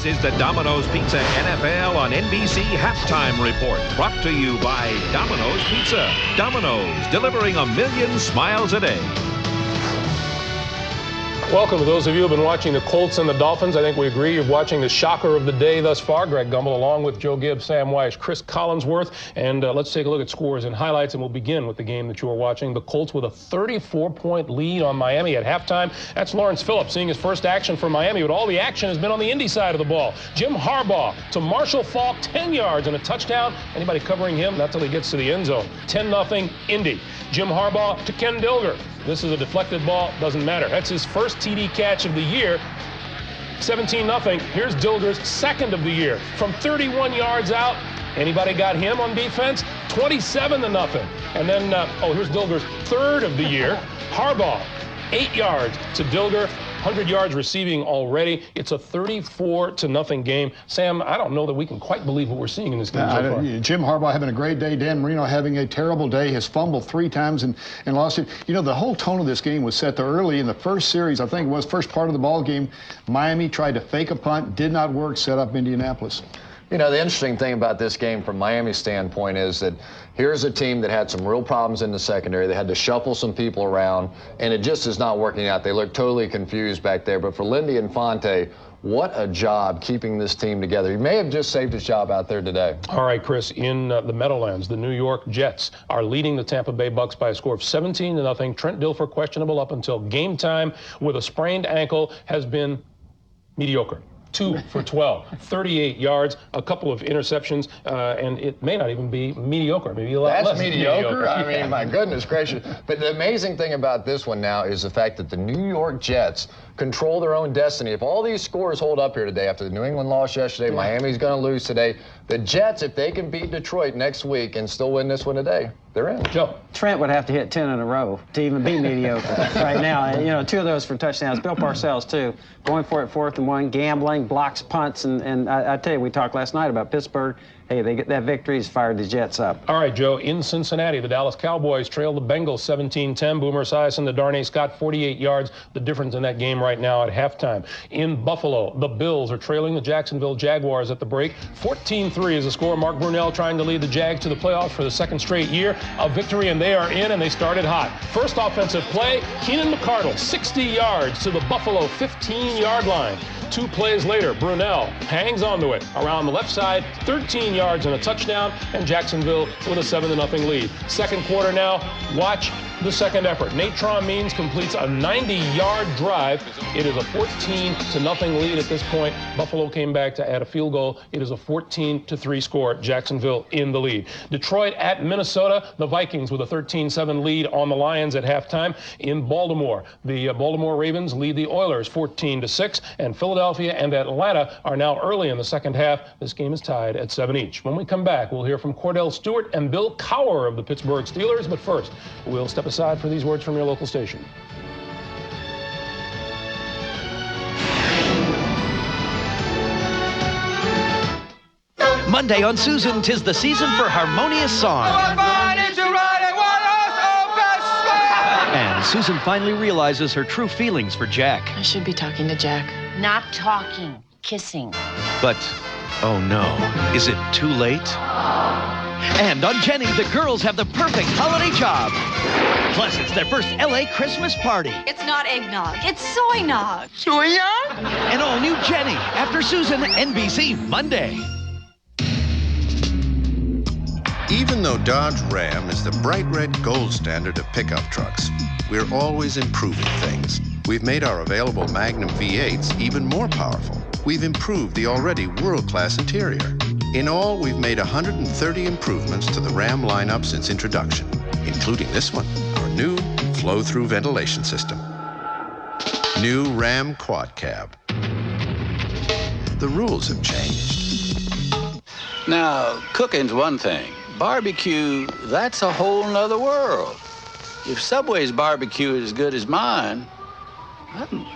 This is the Domino's Pizza NFL on NBC Halftime Report, brought to you by Domino's Pizza. Domino's, delivering 1 million smiles a day. Welcome to those of you who have been watching the Colts and the Dolphins. I think we agree you're watching the shocker of the day thus far. Greg Gumbel along with Joe Gibbs, Sam Weiss, Chris Collinsworth. And let's take a look at scores and highlights, and we'll begin with the game that you are watching. The Colts with a 34-point lead on Miami at halftime. That's Lawrence Phillips seeing his first action for Miami, but all the action has been on the Indy side of the ball. Jim Harbaugh to Marshall Faulk, 10 yards and a touchdown. Anybody covering him? Not till he gets to the end zone. 10-0 Indy. Jim Harbaugh to Ken Dilger. This is a deflected ball, doesn't matter. That's his first TD catch of the year. 17-0. Here's Dilger's second of the year. From 31 yards out, anybody got him on defense? 27-0. And then, here's Dilger's third of the year. Harbaugh, 8 yards to Dilger. 100 yards receiving already. It's a 34-0 game. Sam, I don't know that we can quite believe what we're seeing in this game so far. Jim Harbaugh having a great day. Dan Marino having a terrible day. Has fumbled 3 times and lost it. You know, the whole tone of this game was set to early in the first series. I think it was first part of the ball game. Miami tried to fake a punt, did not work, set up Indianapolis. You know, the interesting thing about this game from Miami's standpoint is that here's a team that had some real problems in the secondary. They had to shuffle some people around, and it just is not working out. They look totally confused back there. But for Lindy Infante, what a job keeping this team together. He may have just saved his job out there today. All right, Chris, in the Meadowlands, the New York Jets are leading the Tampa Bay Bucks by a score of 17-0. Trent Dilfer, questionable up until game time with a sprained ankle, has been mediocre. 2 for 12, 38 yards, a couple of interceptions, and it may not even be mediocre, maybe a lot less. That's mediocre? I mean, my goodness gracious. But the amazing thing about this one now is the fact that the New York Jets control their own destiny. If all these scores hold up here today, after the New England lost yesterday, Miami's going to lose today, the Jets, if they can beat Detroit next week and still win this one today, they're in. Joe. Trent would have to hit 10 in a row to even be mediocre right now. You know, 2 of those for touchdowns. Bill Parcells, too, going for it 4th and 1, gambling, blocks, punts, and I tell you, we talked last night about Pittsburgh. Hey, they get that victory has fired the Jets up. All right, Joe, in Cincinnati, the Dallas Cowboys trail the Bengals 17-10. Boomer Esiason to Darnay Scott, 48 yards. The difference in that game right now at halftime. In Buffalo, the Bills are trailing the Jacksonville Jaguars at the break. 14-3 is the score. Mark Brunell trying to lead the Jags to the playoffs for the 2nd straight year. A victory, and they are in, and they started hot. First offensive play, Keenan McCardle, 60 yards to the Buffalo 15-yard line. 2 plays later, Brunell hangs onto it around the left side, 13 yards and a touchdown, and Jacksonville with a 7-0 lead. Second quarter now, watch the second effort. Natron Means completes a 90-yard drive. It is a 14-0 lead at this point. Buffalo came back to add a field goal. It is a 14-3 score. Jacksonville in the lead. Detroit at Minnesota. The Vikings with a 13-7 lead on the Lions at halftime. In Baltimore, the Baltimore Ravens lead the Oilers 14-6, and Philadelphia and Atlanta are now early in the second half. This game is tied at 7 each. When we come back, we'll hear from Cordell Stewart and Bill Cowher of the Pittsburgh Steelers. But first, we'll step aside for these words from your local station. Monday on Susan, 'tis the season for harmonious song. And Susan finally realizes her true feelings for Jack. I should be talking to Jack. Not talking, kissing. But, oh no, is it too late? And on Jenny, the girls have the perfect holiday job. Plus, it's their first LA Christmas party. It's not eggnog, it's soy nog. Soy nog? An all-new Jenny, after Susan, NBC, Monday. Even though Dodge Ram is the bright red gold standard of pickup trucks, we're always improving things. We've made our available Magnum V8s even more powerful. We've improved the already world-class interior. In all, we've made 130 improvements to the Ram lineup since introduction, including this one, our new flow-through ventilation system. New Ram Quad Cab. The rules have changed. Now, cooking's one thing. Barbecue, that's a whole nother world. If Subway's barbecue is as good as mine,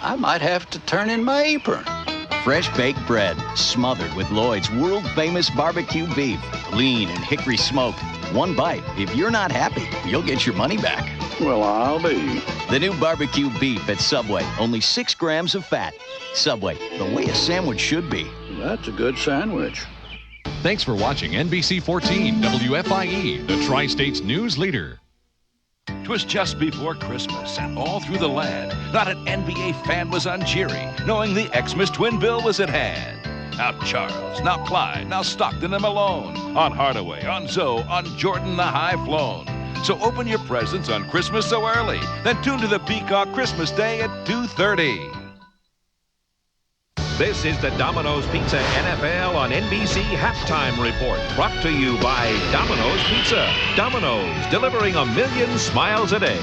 I might have to turn in my apron. Fresh baked bread, smothered with Lloyd's world-famous barbecue beef, lean and hickory smoked. One bite. If you're not happy, you'll get your money back. Well, I'll be. The new barbecue beef at Subway, only 6 grams of fat. Subway, the way a sandwich should be. That's a good sandwich. Thanks for watching NBC 14 WFIE, the Tri-State's news leader. 'Twas just before Christmas, and all through the land, not an NBA fan was on cheery, knowing the Xmas twin bill was at hand. Now Charles, now Clyde, now Stockton and Malone, on Hardaway, on Zoe, on Jordan the high flown. So open your presents on Christmas so early, then tune to the Peacock Christmas Day at 2:30. This is the Domino's Pizza NFL on NBC Halftime Report, brought to you by Domino's Pizza. Domino's, delivering 1 million smiles a day.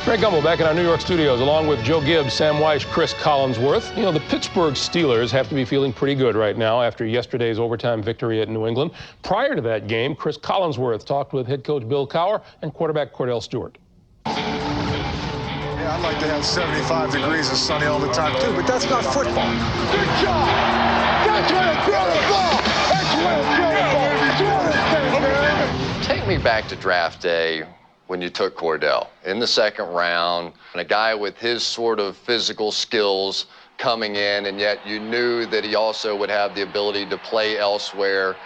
Greg Gumbel back in our New York studios, along with Joe Gibbs, Sam Weish, Chris Collinsworth. You know, the Pittsburgh Steelers have to be feeling pretty good right now after yesterday's overtime victory at New England. Prior to that game, Chris Collinsworth talked with head coach Bill Cowher and quarterback Cordell Stewart. Yeah, I'd like to have 75 degrees and sunny all the time, too, but that's not football. Good job! That's where to throw the ball! That's where to throw the ball! Do you understand, man? Take me back to draft day when you took Cordell in the second round, and a guy with his sort of physical skills coming in, and yet you knew that he also would have the ability to play elsewhere.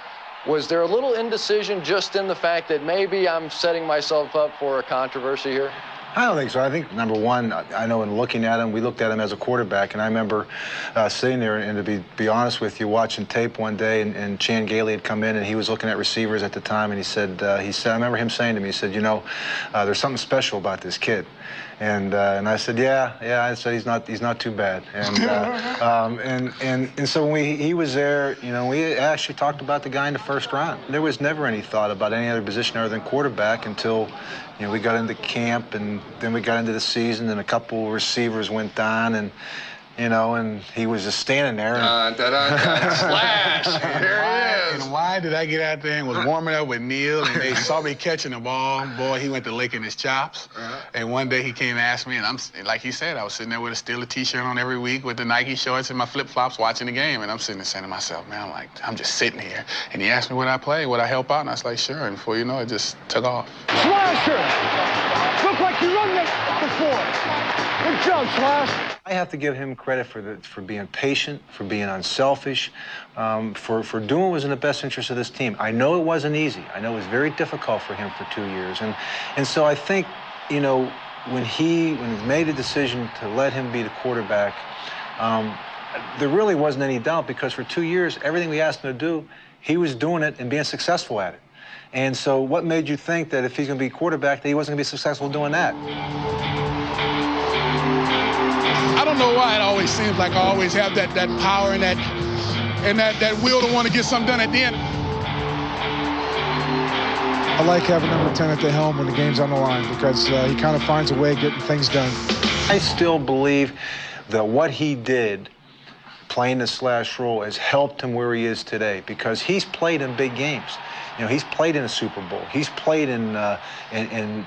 Was there a little indecision just in the fact that maybe I'm setting myself up for a controversy here? I don't think so. I think, number one, I know in looking at him, we looked at him as a quarterback, and I remember sitting there and to be honest with you, watching tape one day, and Chan Gailey had come in, and he was looking at receivers at the time, and he said, I remember him saying to me, he said, you know, there's something special about this kid. And I said, yeah. I said he's not too bad. And so when he was there, you know, we actually talked about the guy in the first round. There was never any thought about any other position other than quarterback until, you know, we got into camp, and then we got into the season, and a couple receivers went down, and you know, and he was just standing there. Slash! Here he is. And why did I get out there and was warming up with Neil, and they saw me catching the ball? Boy, he went to licking his chops. And one day he came and asked me, and like he said, I was sitting there with a Steeler t-shirt on every week with the Nike shorts and my flip-flops watching the game. And I'm sitting there saying to myself, man, I'm just sitting here. And he asked me would I play, would I help out? And I was like, sure. And before you know it, just took off. Slasher! Look like you run that before. Good job, Slash. I have to give him credit for being patient, for being unselfish, for doing what was in the best interest of this team. I know it wasn't easy. I know it was very difficult for him for 2 years. And so I think, you know, when he made a decision to let him be the quarterback, there really wasn't any doubt, because for 2 years, everything we asked him to do, he was doing it and being successful at it. And so what made you think that if he's going to be quarterback, that he wasn't going to be successful doing that? I don't know why it always seems like I always have that power and that will to want to get something done at the end. I like having number 10 at the helm when the game's on the line, because he kind of finds a way of getting things done. I still believe that what he did, playing the slash role, has helped him where he is today, because he's played in big games. You know, he's played in a Super Bowl. He's played in the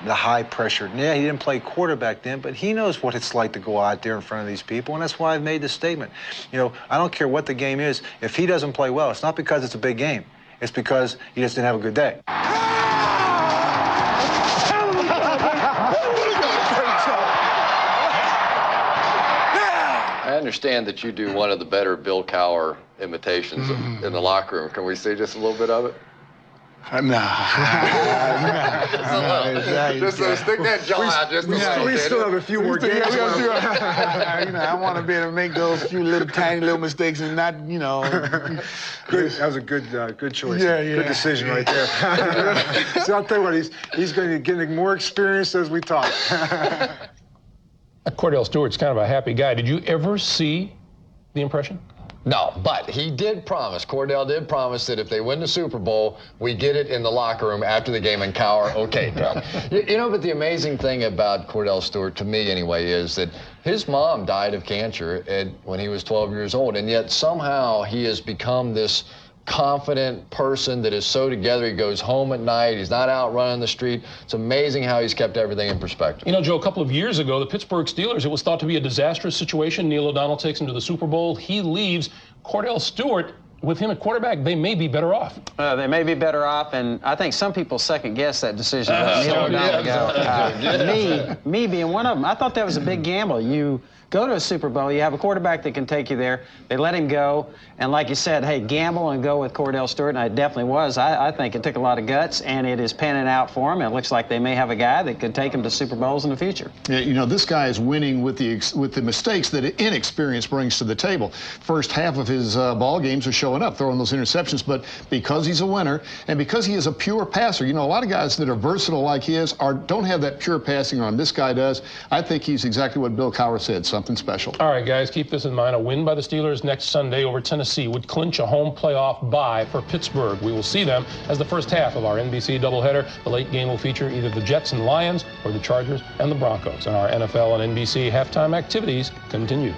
high pressure. Yeah, he didn't play quarterback then, but he knows what it's like to go out there in front of these people, and that's why I've made this statement. You know, I don't care what the game is. If he doesn't play well, it's not because it's a big game. It's because he just didn't have a good day. I understand that you do one of the better Bill Cowher imitations in the locker room. Can we see just a little bit of it? Just stick that jaw out just a little bit. We still have a few more games. You know, I want to be able to make those few tiny little mistakes and not, you know. That was a good choice. Yeah. Good decision right there. So I'll tell you what, he's going to be getting more experience as we talk. Cordell Stewart's kind of a happy guy. Did you ever see the impression? No, but he did promise, Cordell did promise that if they win the Super Bowl, we get it in the locker room after the game, and Cowher, okay, you know, but the amazing thing about Cordell Stewart, to me anyway, is that his mom died of cancer when he was 12 years old, and yet somehow he has become this confident person that is so together. He goes home at night. He's not out running the street. It's amazing how he's kept everything in perspective. You know, Joe, a couple of years ago, the Pittsburgh Steelers, it was thought to be a disastrous situation. Neil O'Donnell takes him to the Super Bowl. He leaves. Cordell Stewart, with him at quarterback, they may be better off. They may be better off, and I think some people second-guess that decision. Neil O'Donnell me being one of them. I thought that was a big gamble. You go to a Super Bowl. You have a quarterback that can take you there. They let him go, and like you said, hey, gamble and go with Cordell Stewart, and it definitely was. I think it took a lot of guts, and it is panning out for him. It looks like they may have a guy that could take him to Super Bowls in the future. Yeah, you know, this guy is winning with the mistakes that inexperience brings to the table. First half of his ball games are showing up, throwing those interceptions, but because he's a winner and because he is a pure passer, you know, a lot of guys that are versatile like he is don't have that pure passing arm. This guy does. I think he's exactly what Bill Cowher said, something special. All right, guys, keep this in mind. A win by the Steelers next Sunday over Tennessee would clinch a home playoff bye for Pittsburgh. We will see them as the first half of our NBC doubleheader. The late game will feature either the Jets and Lions or the Chargers and the Broncos. And our NFL and NBC halftime activities continue.